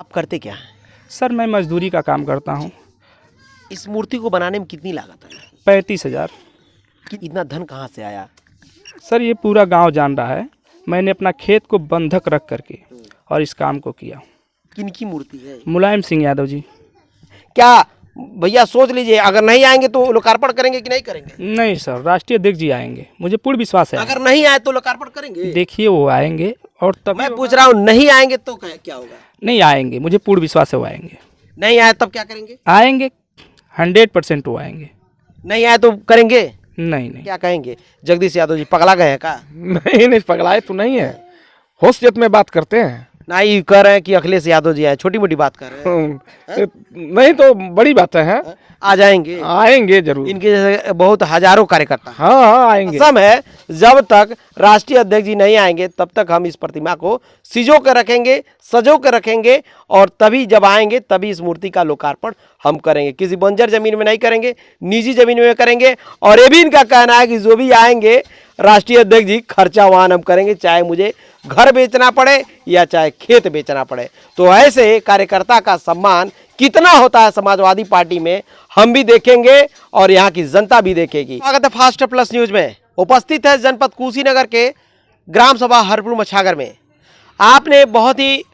आप करते क्या हैं? सर मैं मजदूरी का काम करता हूँ। इस मूर्ति को बनाने में कितनी लागत है? 35,000। कि इतना धन कहाँ से आया? सर ये पूरा गांव जान रहा है, मैंने अपना खेत को बंधक रख करके और इस काम को किया। किनकी मूर्ति है? मुलायम सिंह यादव जी। क्या भैया सोच लीजिए, अगर नहीं आएंगे तो लोकार्पण करेंगे कि नहीं करेंगे? नहीं सर, राष्ट्रीय अध्यक्ष जी आएंगे, मुझे पूर्ण विश्वास है। अगर नहीं आए तो लोकार्पण करेंगे? देखिए वो आएंगे और तब मैं पूछ रहा हूँ, नहीं आएंगे तो क्या होगा? नहीं आएंगे, मुझे पूर्ण विश्वास है वो आएंगे। नहीं आए तब क्या करेंगे? आएंगे 100% वो आएंगे। नहीं आए तो करेंगे? नहीं क्या कहेंगे? जगदीश यादव जी पगला गए हैं का? नहीं पगलाए तो नहीं है, होशियत में बात करते हैं। नहीं कह रहे हैं कि अखिलेश यादव जी आए, छोटी मोटी बात कर रहे हैं। नहीं तो बड़ी बात है, आ जाएंगे? आएंगे जरूर। इनके जैसे बहुत हजारों कार्यकर्ता हैं। हाँ आएंगे। कसम है, जब तक राष्ट्रीय अध्यक्ष जी नहीं आएंगे तब तक हम इस प्रतिमा को सिजो के रखेंगे, सजो के रखेंगे, और तभी जब आएंगे तभी इस मूर्ति का लोकार्पण हम करेंगे। किसी बंजर जमीन में नहीं करेंगे, निजी जमीन में करेंगे। और ये भी इनका कहना है कि जो भी आएंगे राष्ट्रीय अध्यक्ष जी, खर्चा वाहन हम करेंगे, चाहे मुझे घर बेचना पड़े या चाहे खेत बेचना पड़े। तो ऐसे कार्यकर्ता का सम्मान कितना होता है समाजवादी पार्टी में, हम भी देखेंगे और यहाँ की जनता भी देखेगी। स्वागत है फास्ट प्लस न्यूज में। उपस्थित है जनपद कुशीनगर के ग्राम सभा हरपुर मछागर में। आपने बहुत ही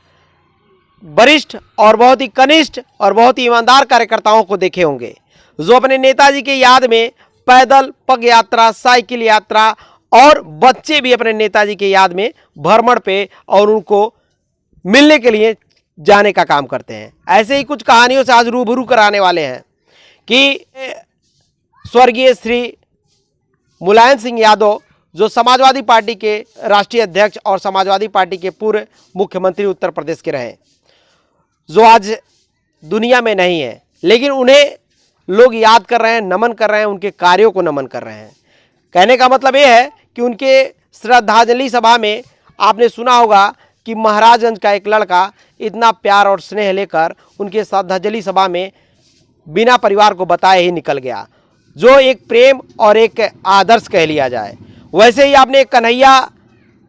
वरिष्ठ और बहुत ही कनिष्ठ और बहुत ही ईमानदार कार्यकर्ताओं को देखे होंगे, जो अपने नेताजी के याद में पैदल, पग यात्रा, साइकिल यात्रा, और बच्चे भी अपने नेताजी के याद में भ्रमण पे और उनको मिलने के लिए जाने का काम करते हैं। ऐसे ही कुछ कहानियों से आज रूबरू कराने वाले हैं कि स्वर्गीय श्री मुलायम सिंह यादव, जो समाजवादी पार्टी के राष्ट्रीय अध्यक्ष और समाजवादी पार्टी के पूर्व मुख्यमंत्री उत्तर प्रदेश के रहे, जो आज दुनिया में नहीं है, लेकिन उन्हें लोग याद कर रहे हैं, नमन कर रहे हैं, उनके कार्यों को नमन कर रहे हैं। कहने का मतलब ये है कि उनके श्रद्धांजलि सभा में आपने सुना होगा कि महाराजगंज का एक लड़का इतना प्यार और स्नेह लेकर उनके श्रद्धांजलि सभा में बिना परिवार को बताए ही निकल गया, जो एक प्रेम और एक आदर्श कह लिया जाए। वैसे ही आपने कन्हैया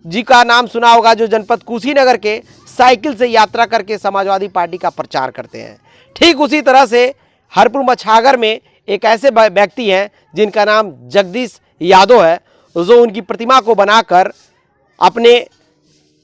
जी का नाम सुना होगा, जो जनपद कुशीनगर के साइकिल से यात्रा करके समाजवादी पार्टी का प्रचार करते हैं। ठीक उसी तरह से हरपुर मछागर में एक ऐसे व्यक्ति हैं जिनका नाम जगदीश यादव है, जो उनकी प्रतिमा को बनाकर अपने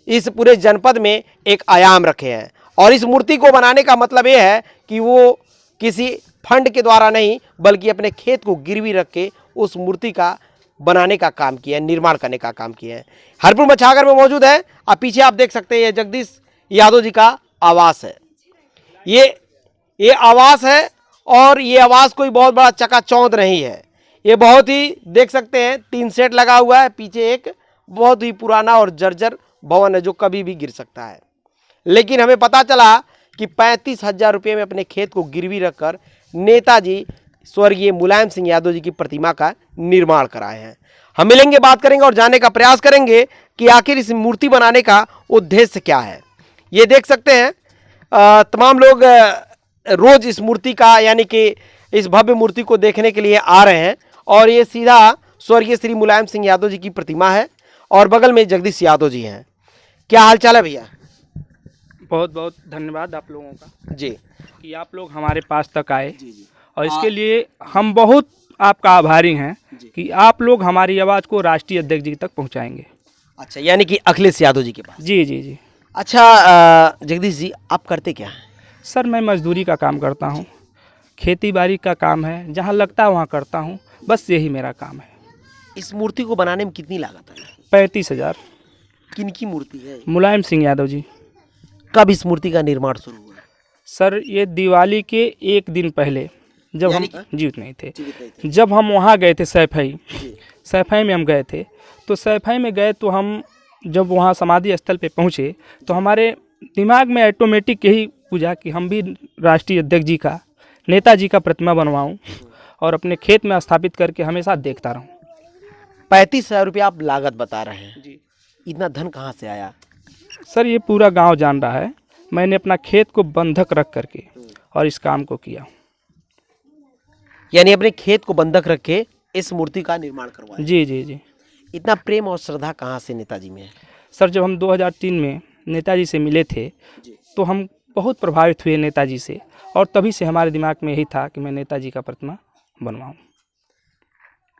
इस पूरे जनपद में एक आयाम रखे हैं। और इस मूर्ति को बनाने का मतलब ये है कि वो किसी फंड के द्वारा नहीं, बल्कि अपने खेत को गिरवी रख के उस मूर्ति का बनाने का काम किया है, निर्माण करने का काम किया है। हरपुर मछागर में मौजूद है। आप पीछे आप देख सकते हैं, ये जगदीश यादव जी का आवास है। ये आवास है, और ये आवास कोई बहुत बड़ा चकाचौंध नहीं है। ये बहुत ही देख सकते हैं, 3 सेट लगा हुआ है, पीछे एक बहुत ही पुराना और जर्जर भवन है जो कभी भी गिर सकता है। लेकिन हमें पता चला कि 35,000 रुपये में अपने खेत को गिरवी रखकर नेताजी स्वर्गीय मुलायम सिंह यादव जी की प्रतिमा का निर्माण कराए हैं। हम मिलेंगे, बात करेंगे और जानने का प्रयास करेंगे कि आखिर इस मूर्ति बनाने का उद्देश्य क्या है। ये देख सकते हैं, तमाम लोग रोज इस मूर्ति का, यानी कि इस भव्य मूर्ति को देखने के लिए आ रहे हैं। और ये सीधा स्वर्गीय श्री मुलायम सिंह यादव जी की प्रतिमा है, और बगल में जगदीश यादव जी हैं। क्या हाल चाल है भैया? बहुत बहुत धन्यवाद आप लोगों का जी कि आप लोग हमारे पास तक आए, और इसके लिए हम बहुत आपका आभारी हैं कि आप लोग हमारी आवाज़ को राष्ट्रीय अध्यक्ष जी तक पहुंचाएंगे। अच्छा, यानी कि अखिलेश यादव जी के पास? जी जी जी। अच्छा जगदीश जी, आप करते क्या हैं? सर मैं मजदूरी का काम करता हूँ, खेती बाड़ी का काम है, जहाँ लगता है वहाँ करता हूँ, बस यही मेरा काम है। इस मूर्ति को बनाने में कितनी लागत है? 35,000। किनकी मूर्ति है? मुलायम सिंह यादव जी। कब इस मूर्ति का निर्माण शुरू हुआ? सर ये दिवाली के एक दिन पहले, जब हम यानी जीवित नहीं थे, जब हम वहाँ गए थे सैफई में हम गए थे, तो सैफई में गए तो हम जब वहाँ समाधि स्थल पे पहुँचे तो हमारे दिमाग में ऑटोमेटिक यही पूछा कि हम भी राष्ट्रीय अध्यक्ष जी का, नेताजी का प्रतिमा बनवाऊँ और अपने खेत में स्थापित करके हमेशा देखता रहूँ। 35,000 रुपये आप लागत बता रहे हैं जी। इतना धन कहाँ से आया? सर ये पूरा गांव जान रहा है, मैंने अपना खेत को बंधक रख करके और इस काम को किया। यानी अपने खेत को बंधक रख के इस मूर्ति का निर्माण करवाया? जी जी जी। इतना प्रेम और श्रद्धा कहाँ से नेताजी में है? सर जब हम 2003 में नेताजी से मिले थे तो हम बहुत प्रभावित हुए नेताजी से, और तभी से हमारे दिमाग में यही था कि मैं नेताजी का प्रतिमा बनवाऊं।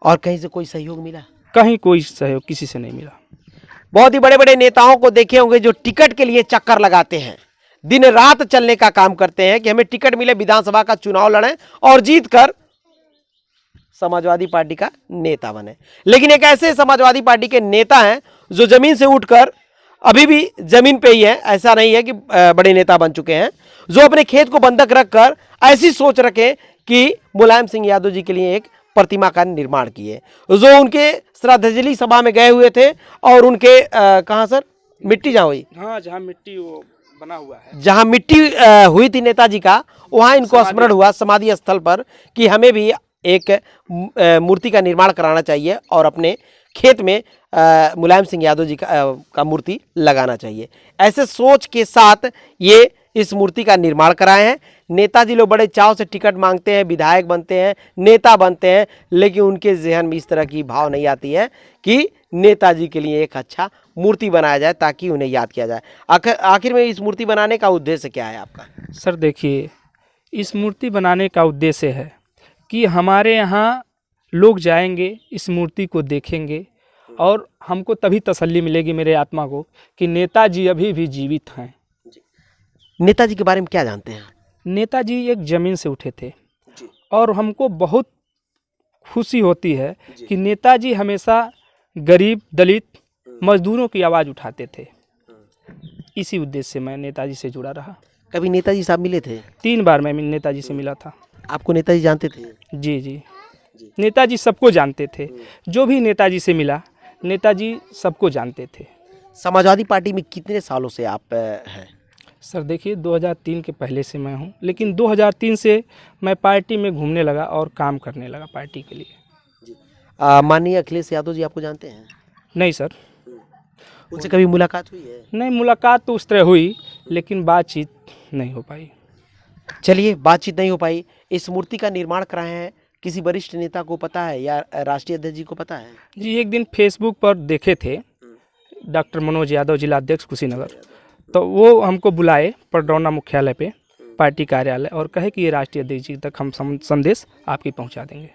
और कहीं से कोई सहयोग मिला? कहीं कोई सहयोग किसी से नहीं मिला। बहुत ही बड़े बड़े नेताओं को देखे होंगे जो टिकट के लिए चक्कर लगाते हैं, दिन रात चलने का काम करते हैं कि हमें टिकट मिले, विधानसभा का चुनाव लड़ें और जीतकर समाजवादी पार्टी का नेता बने। लेकिन एक ऐसे समाजवादी पार्टी के नेता हैं जो जमीन से उठकर अभी भी जमीन पे ही है, ऐसा नहीं है कि बड़े नेता बन चुके हैं, जो अपने खेत को बंधक रखकर ऐसी सोच रखे कि मुलायम सिंह यादव जी के लिए एक प्रतिमा का निर्माण किए, जो उनके श्रद्धांजलि सभा में गए हुए थे और उनके कहाँ सर मिट्टी जहाँ हुई, हाँ, जहाँ मिट्टी वो बना हुआ है, जहाँ मिट्टी हुई थी नेताजी का, वहाँ इनको स्मरण हुआ समाधि स्थल पर कि हमें भी एक मूर्ति का निर्माण कराना चाहिए और अपने खेत में मुलायम सिंह यादव जी का मूर्ति लगाना चाहिए। ऐसे सोच के साथ ये इस मूर्ति का निर्माण कराए हैं। नेताजी लोग बड़े चाव से टिकट मांगते हैं, विधायक बनते हैं, नेता बनते हैं, लेकिन उनके जहन में इस तरह की भाव नहीं आती है कि नेताजी के लिए एक अच्छा मूर्ति बनाया जाए ताकि उन्हें याद किया जाए। आखिर में इस मूर्ति बनाने का उद्देश्य क्या है आपका? सर देखिए, इस मूर्ति बनाने का उद्देश्य है कि हमारे यहाँ लोग जाएंगे, इस मूर्ति को देखेंगे और हमको तभी तसल्ली मिलेगी मेरे आत्मा को कि नेताजी अभी भी जीवित हैं। नेताजी के बारे में क्या जानते हैं? नेताजी एक ज़मीन से उठे थे और हमको बहुत खुशी होती है कि नेताजी हमेशा गरीब, दलित, मजदूरों की आवाज़ उठाते थे। इसी उद्देश्य से मैं नेताजी से जुड़ा रहा। कभी नेताजी साहब मिले थे? 3 बार मैं नेताजी से मिला था। आपको नेताजी जानते थे? जी जी, नेताजी सबको जानते थे। जो भी नेताजी से मिला, नेताजी सबको जानते थे। समाजवादी पार्टी में कितने सालों से आप हैं? सर देखिए, 2003 के पहले से मैं हूं, लेकिन 2003 से मैं पार्टी में घूमने लगा और काम करने लगा पार्टी के लिए। माननीय अखिलेश यादव जी आपको जानते हैं? नहीं सर। उनसे कभी मुलाकात हुई है? नहीं, मुलाकात तो उस तरह हुई, लेकिन बातचीत नहीं हो पाई। चलिए, बातचीत नहीं हो पाई। इस मूर्ति का निर्माण कराए हैं, किसी वरिष्ठ नेता को पता है या राष्ट्रीय अध्यक्ष जी को पता है? जी, एक दिन फेसबुक पर देखे थे डॉक्टर मनोज यादव, जिला अध्यक्ष कुशीनगर, तो वो हमको बुलाए परडौना मुख्यालय पे, पार्टी कार्यालय, और कहे कि ये राष्ट्रीय अध्यक्ष जी तक हम संदेश आपकी पहुंचा देंगे।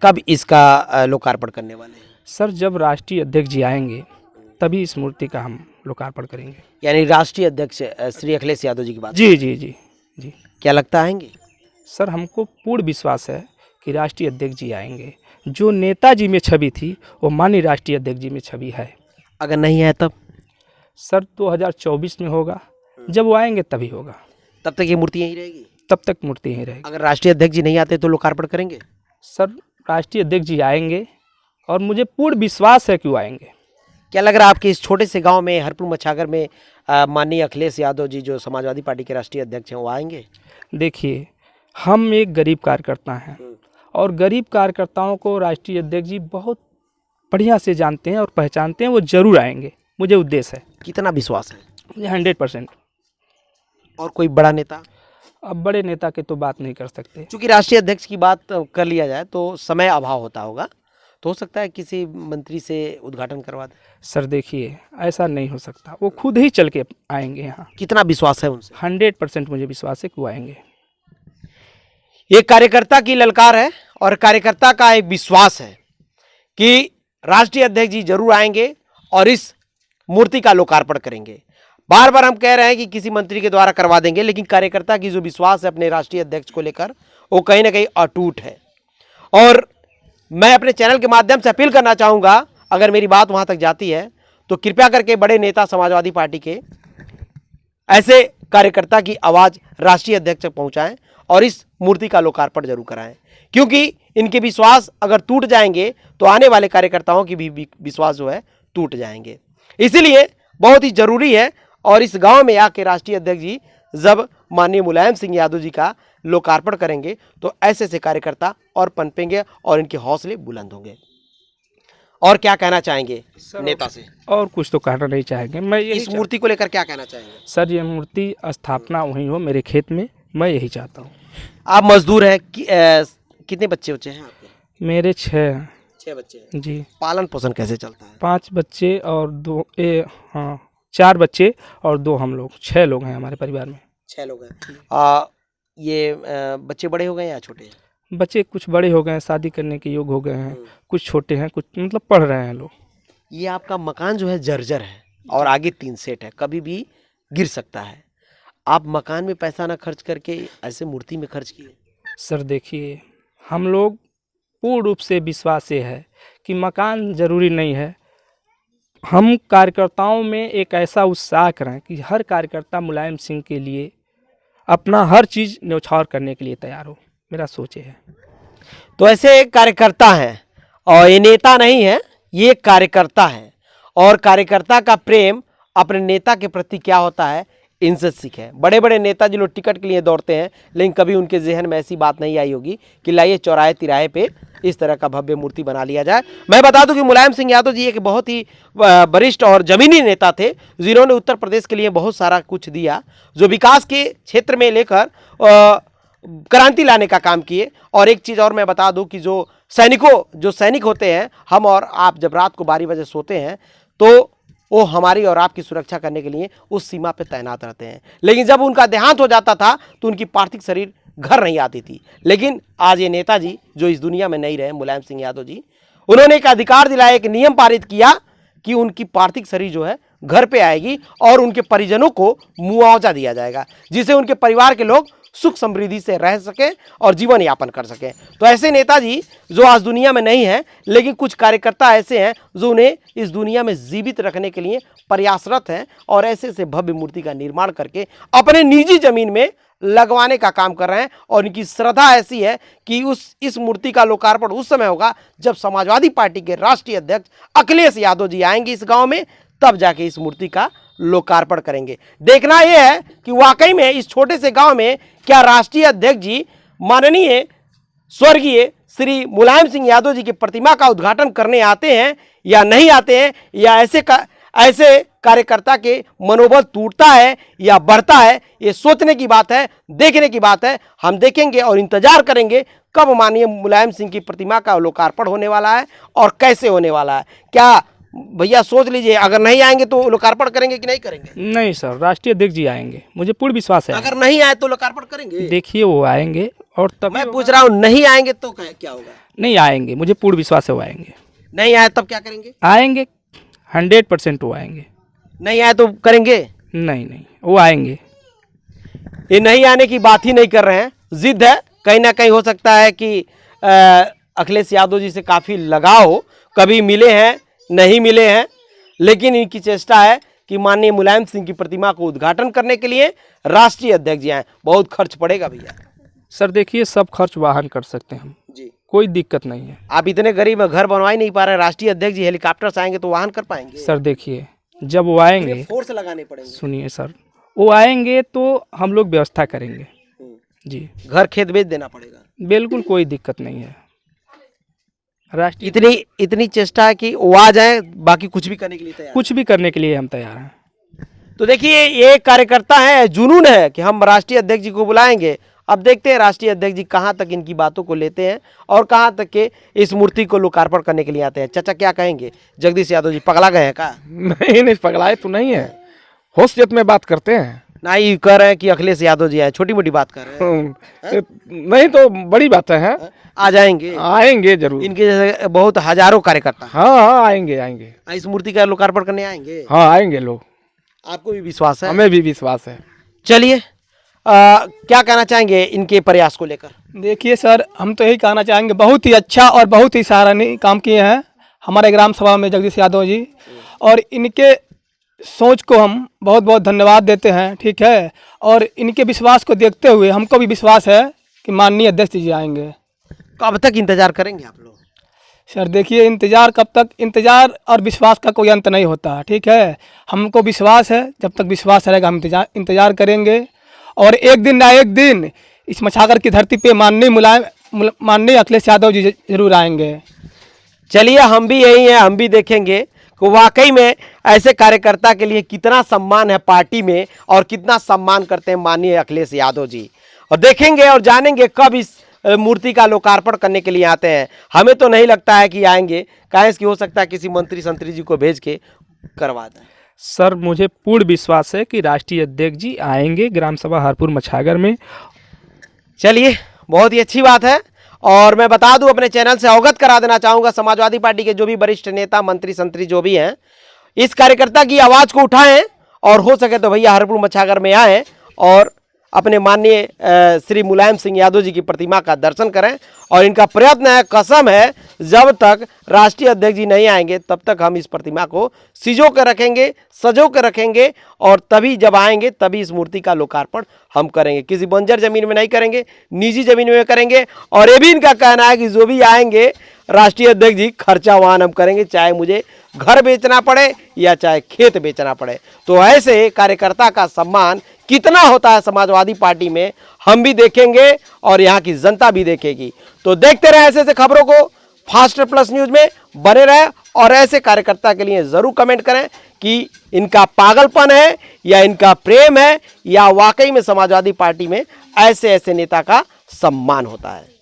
कब इसका लोकार्पण करने वाले हैं? सर जब राष्ट्रीय अध्यक्ष जी आएंगे तभी इस मूर्ति का हम लोकार्पण करेंगे। यानी राष्ट्रीय अध्यक्ष श्री अखिलेश यादव जी की बात? जी जी जी जी। क्या लगता आएंगे? सर हमको पूर्ण विश्वास है कि राष्ट्रीय अध्यक्ष जी आएंगे। जो नेताजी में छवि थी वो माननीय राष्ट्रीय अध्यक्ष जी में छवि है। अगर नहीं है तब? सर 2024 में होगा, जब वो आएंगे तभी होगा। तब तक ये मूर्ति यहीं रहेगी? तब तक मूर्ति यहीं रहेगी। अगर राष्ट्रीय अध्यक्ष जी नहीं आते तो लोकार्पण करेंगे? सर राष्ट्रीय अध्यक्ष जी आएंगे और मुझे पूर्ण विश्वास है कि वो आएंगे। क्या लग रहा है आपके इस छोटे से गांव में, हरपुर मछागर में, माननीय अखिलेश यादव जी जो समाजवादी पार्टी के राष्ट्रीय अध्यक्ष हैं वो आएंगे? देखिए, हम एक गरीब कार्यकर्ता हैं और गरीब कार्यकर्ताओं को राष्ट्रीय अध्यक्ष जी बहुत बढ़िया से जानते हैं और पहचानते हैं। वो जरूर आएंगे, मुझे उद्देश्य है। कितना विश्वास है? मुझे 100%। और कोई बड़ा नेता? अब बड़े नेता के तो बात नहीं कर सकते। चूंकि राष्ट्रीय अध्यक्ष की बात कर लिया जाए तो समय अभाव होता होगा, तो हो सकता है किसी मंत्री से उद्घाटन करवा दे। सर देखिए, ऐसा नहीं हो सकता, वो खुद ही चल के आएंगे यहाँ। कितना विश्वास है उनसे? 100% मुझे विश्वास है कि वो आएंगे। ये कार्यकर्ता की ललकार है और कार्यकर्ता का एक विश्वास है कि राष्ट्रीय अध्यक्ष जी जरूर आएंगे और इस मूर्ति का लोकार्पण करेंगे। बार बार हम कह रहे हैं कि किसी मंत्री के द्वारा करवा देंगे, लेकिन कार्यकर्ता की जो विश्वास है अपने राष्ट्रीय अध्यक्ष को लेकर, वो कहीं ना कहीं अटूट है। और मैं अपने चैनल के माध्यम से अपील करना चाहूँगा, अगर मेरी बात वहाँ तक जाती है तो कृपया करके बड़े नेता समाजवादी पार्टी के ऐसे कार्यकर्ता की आवाज़ राष्ट्रीय अध्यक्ष तक पहुँचाएं और इस मूर्ति का लोकार्पण जरूर कराएं, क्योंकि इनके विश्वास अगर टूट जाएंगे तो आने वाले कार्यकर्ताओं की भी विश्वास जो है टूट जाएंगे। इसीलिए बहुत ही जरूरी है, और इस गांव में आके राष्ट्रीय अध्यक्ष जी जब माननीय मुलायम सिंह यादव जी का लोकार्पण करेंगे तो ऐसे ऐसे कार्यकर्ता और पनपेंगे और इनके हौसले बुलंद होंगे। और क्या कहना चाहेंगे नेता से? और कुछ तो कहना नहीं चाहेंगे। मैं इस मूर्ति को लेकर क्या कहना चाहेंगे? सर ये मूर्ति स्थापना वहीं हो मेरे खेत में, मैं यही चाहता हूँ। आप मजदूर हैं, कितने बच्चे हैं आपके? मेरे 6 बच्चे हैं जी। पालन पोषण कैसे चलता है? 5 बच्चे और 4 बच्चे और 2 हम लोग, 6 लोग हैं हमारे परिवार में। 6 लोग हैं। ये बच्चे बड़े हो गए या छोटे हैं? बच्चे कुछ बड़े हो गए हैं, शादी करने के योग्य हो गए हैं, कुछ छोटे हैं, कुछ मतलब पढ़ रहे हैं लोग। ये आपका मकान जो है जर्जर है और आगे 3 सेट है, कभी भी गिर सकता है। आप मकान में पैसा ना खर्च करके ऐसे मूर्ति में खर्च किए। सर देखिए, हम लोग पूर्ण रूप से विश्वास ये है कि मकान ज़रूरी नहीं है। हम कार्यकर्ताओं में एक ऐसा उत्साह करें कि हर कार्यकर्ता मुलायम सिंह के लिए अपना हर चीज़ न्यौछावर करने के लिए तैयार हो। मेरा सोच ये है। तो ऐसे एक कार्यकर्ता हैं और ये नेता नहीं है, ये एक कार्यकर्ता है और कार्यकर्ता का प्रेम अपने नेता के प्रति क्या होता है, इनसे सीखें। बड़े बड़े नेता जो लोग टिकट के लिए दौड़ते हैं, लेकिन कभी उनके जहन में ऐसी बात नहीं आई होगी कि लाइए चौराहे तिराहे पे इस तरह का भव्य मूर्ति बना लिया जाए। मैं बता दूं कि मुलायम सिंह यादव जी एक बहुत ही वरिष्ठ और जमीनी नेता थे, जिन्होंने उत्तर प्रदेश के लिए बहुत सारा कुछ दिया, जो विकास के क्षेत्र में लेकर क्रांति लाने का काम किए। और एक चीज़ और मैं बता दूं कि जो सैनिक होते हैं, हम और आप जब रात को 12 बजे सोते हैं तो वो हमारी और आपकी सुरक्षा करने के लिए उस सीमा पे तैनात रहते हैं। लेकिन जब उनका देहांत हो जाता था तो उनकी पार्थिव शरीर घर नहीं आती थी। लेकिन आज ये नेताजी जो इस दुनिया में नहीं रहे, मुलायम सिंह यादव जी, उन्होंने एक अधिकार दिलाया, एक नियम पारित किया कि उनकी पार्थिव शरीर जो है घर पे आएगी और उनके परिजनों को मुआवजा दिया जाएगा, जिससे उनके परिवार के लोग सुख समृद्धि से रह सकें और जीवन यापन कर सकें। तो ऐसे नेताजी जो आज दुनिया में नहीं है, लेकिन कुछ कार्यकर्ता ऐसे हैं जो उन्हें इस दुनिया में जीवित रखने के लिए प्रयासरत हैं और ऐसे से भव्य मूर्ति का निर्माण करके अपने निजी जमीन में लगवाने का काम कर रहे हैं। और इनकी श्रद्धा ऐसी है कि इस मूर्ति का लोकार्पण उस समय होगा जब समाजवादी पार्टी के राष्ट्रीय अध्यक्ष अखिलेश यादव जी आएंगे इस गांव में, तब जाके इस मूर्ति का लोकार्पण करेंगे। देखना यह है कि वाकई में इस छोटे से गांव में क्या राष्ट्रीय अध्यक्ष जी माननीय स्वर्गीय श्री मुलायम सिंह यादव जी की प्रतिमा का उद्घाटन करने आते हैं या नहीं आते हैं, या ऐसे कार्यकर्ता के मनोबल टूटता है या बढ़ता है, ये सोचने की बात है, देखने की बात है। हम देखेंगे और इंतजार करेंगे कब माननीय मुलायम सिंह की प्रतिमा का लोकार्पण होने वाला है और कैसे होने वाला है। क्या भैया सोच लीजिए, अगर नहीं आएंगे तो लोकार्पण करेंगे कि नहीं करेंगे? नहीं सर, राष्ट्रीय अध्यक्ष जी आएंगे, मुझे पूर्ण विश्वास है। अगर नहीं आए तो लोकार्पण करेंगे? देखिए वो आएंगे और तब मैं पूछ रहा हूँ, नहीं आएंगे तो क्या होगा? नहीं आएंगे, मुझे पूर्ण विश्वास है वो आएंगे। नहीं आए तब क्या करेंगे? आएंगे 100% वो आएंगे। नहीं आए तो करेंगे? नहीं, वो आएंगे। ये नहीं आने की बात ही नहीं कर रहे हैं, जिद है। कहीं ना कहीं हो सकता है कि अखिलेश यादव जी से काफ़ी लगाव हो, कभी मिले हैं नहीं मिले हैं, लेकिन इनकी चेष्टा है कि माननीय मुलायम सिंह की प्रतिमा को उद्घाटन करने के लिए राष्ट्रीय अध्यक्ष जी आए। बहुत खर्च पड़ेगा भैया। सर देखिए, सब खर्च वाहन कर सकते हैं हम जी, कोई दिक्कत नहीं है। आप इतने गरीब में घर बनवा ही नहीं पा रहे, राष्ट्रीय अध्यक्ष जी हेलीकॉप्टर से आएंगे तो वाहन कर पाएंगे? सर देखिए, जब वो आएंगे, फोर्स लगाने पड़ेंगे। सुनिए सर, वो आएंगे तो हम लोग व्यवस्था करेंगे जी। घर खेत बेच देना पड़ेगा? बिल्कुल कोई दिक्कत नहीं है। राष्ट्रीय इतनी चेष्टा है कि वो आ जाए, बाकी कुछ भी करने के लिए तैयार? कुछ भी करने के लिए हम तैयार हैं। तो देखिए, ये कार्यकर्ता है, जुनून है कि हम राष्ट्रीय अध्यक्ष जी को बुलाएंगे। अब देखते हैं राष्ट्रीय अध्यक्ष जी कहाँ तक इनकी बातों को लेते हैं और कहाँ तक के इस मूर्ति को लोकार्पण करने के लिए आते हैं। चाचा क्या कहेंगे? जगदीश यादव जी पगला गए हैं का? नहीं, पगलाए तो नहीं है, होशियत में बात करते हैं। नहीं कह रहे हैं कि अखिलेश यादव जी आए, छोटी मोटी बात कर रहे हैं। नहीं तो बड़ी बात है। आ जाएंगे? आएंगे जरूर। इनके जैसे बहुत हजारों कार्यकर्ता। हाँ, आएंगे। इस मूर्ति का लोकार्पण करने आएंगे? हाँ, आएंगे लोग। आपको भी विश्वास है? हमें भी विश्वास है। चलिए, क्या कहना चाहेंगे इनके प्रयास को लेकर? देखिए सर, हम तो यही कहना चाहेंगे, बहुत ही अच्छा और बहुत ही सराहनीय काम किए हैं हमारे ग्राम सभा में जगदीश यादव जी, और इनके सोच को हम बहुत बहुत धन्यवाद देते हैं। ठीक है, और इनके विश्वास को देखते हुए हमको भी विश्वास है कि माननीय अध्यक्ष जी आएंगे। कब तक इंतजार करेंगे आप लोग? सर देखिए, इंतज़ार कब तक, इंतज़ार और विश्वास का कोई अंत नहीं होता। ठीक है, हमको विश्वास है, जब तक विश्वास रहेगा हम इंतज़ार करेंगे। और एक दिन ना एक दिन इस मछागर की धरती पे माननीय अखिलेश यादव जी जरूर आएंगे। चलिए, हम भी यही हैं, हम भी देखेंगे कि वाकई में ऐसे कार्यकर्ता के लिए कितना सम्मान है पार्टी में और कितना सम्मान करते हैं माननीय अखिलेश यादव जी। और देखेंगे और जानेंगे कब इस मूर्ति का लोकार्पण करने के लिए आते हैं। हमें तो नहीं लगता है कि आएंगे, काहे कि हो सकता है किसी मंत्री संतरी जी को भेज के करवा दें। सर मुझे पूर्ण विश्वास है कि राष्ट्रीय अध्यक्ष जी आएंगे ग्राम सभा हरपुर मछागर में। चलिए, बहुत ही अच्छी बात है। और मैं बता दूं, अपने चैनल से अवगत करा देना चाहूंगा, समाजवादी पार्टी के जो भी वरिष्ठ नेता, मंत्री, संतरी जो भी हैं, इस कार्यकर्ता की आवाज को उठाएं और हो सके तो भैया हरपुर मछागर में आएं और अपने माननीय श्री मुलायम सिंह यादव जी की प्रतिमा का दर्शन करें। और इनका प्रयत्न है, कसम है, जब तक राष्ट्रीय अध्यक्ष जी नहीं आएंगे तब तक हम इस प्रतिमा को सिजो के रखेंगे, सजो के रखेंगे, और तभी जब आएंगे तभी इस मूर्ति का लोकार्पण हम करेंगे। किसी बंजर जमीन में नहीं करेंगे, निजी जमीन में करेंगे। और ये भी इनका कहना है कि जो भी आएंगे राष्ट्रीय अध्यक्ष जी, खर्चा वाहन हम करेंगे, चाहे मुझे घर बेचना पड़े या चाहे खेत बेचना पड़े। तो ऐसे कार्यकर्ता का सम्मान कितना होता है समाजवादी पार्टी में, हम भी देखेंगे और यहाँ की जनता भी देखेगी। तो देखते रहे ऐसे ऐसे खबरों को, फास्टर प्लस न्यूज में बने रहे और ऐसे कार्यकर्ता के लिए जरूर कमेंट करें कि इनका पागलपन है या इनका प्रेम है या वाकई में समाजवादी पार्टी में ऐसे ऐसे नेता का सम्मान होता है।